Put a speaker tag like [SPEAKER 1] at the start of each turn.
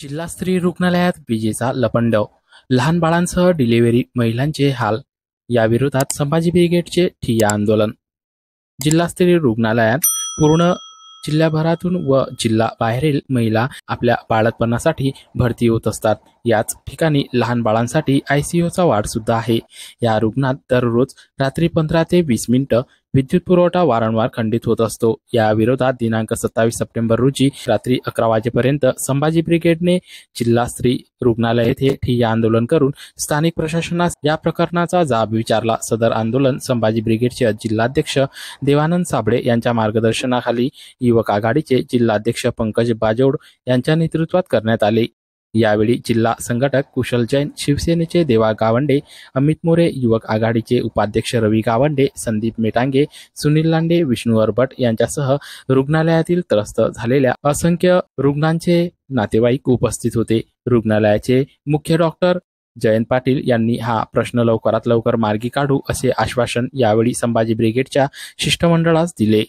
[SPEAKER 1] जिल्हा स्त्री रुग्णालयात विजेचा लपंडाव, लहान बाळांसह डिलिव्हरी महिलांचे हाल. याविरोधात संभाजी ब्रिगेडचे ठिय्या आंदोलन. जिल्हा स्त्री रुग्णालयात पूर्ण जिल्ह्याभरातून व जिल्हा बाहेरील महिला आपल्या बाळंतपणासाठी भरती होत असतात. याच ठिकाणी लहान बाळांसाठी ICUचा वार्ड सुद्धा आहे. या रुग्णात दररोज रात्री 15 ते 20 मिनिटं विद्युत पुरवठा वारंवार खंडित होत असतो. या विरोधात दिनांक 27 सप्टेंबर रोजी रात्री 11 वाजेपर्यंत संभाजी ब्रिगेडने जिल्हा स्त्री रुग्णालय येथे ठिय्या आंदोलन करून स्थानिक प्रशासनास या प्रकरणाचा जाब विचारला. सदर आंदोलन संभाजी ब्रिगेडचे जिल्हाध्यक्ष देवानंद साबळे यांच्या मार्गदर्शनाखाली युवक आघाडीचे जिल्हाध्यक्ष पंकज बाजोड यांच्या नेतृत्वात करण्यात आले. यावेळी जिल्हा संघटक कुशल जैन, शिवसेनेचे देवा गावंडे, अमित मोरे, युवक आघाडीचे उपाध्यक्ष रवी गावंडे, संदीप मेटांगे, सुनील लांडे, विष्णू अरबट यांच्यासह रुग्णालयातील त्रस्त झालेल्या असंख्य रुग्णांचे नातेवाईक उपस्थित होते. रुग्णालयाचे मुख्य डॉक्टर जयंत पाटील यांनी हा प्रश्न लवकरात लवकर मार्गी काढू असे आश्वासन यावेळी संभाजी ब्रिगेडच्या शिष्टमंडळास दिले.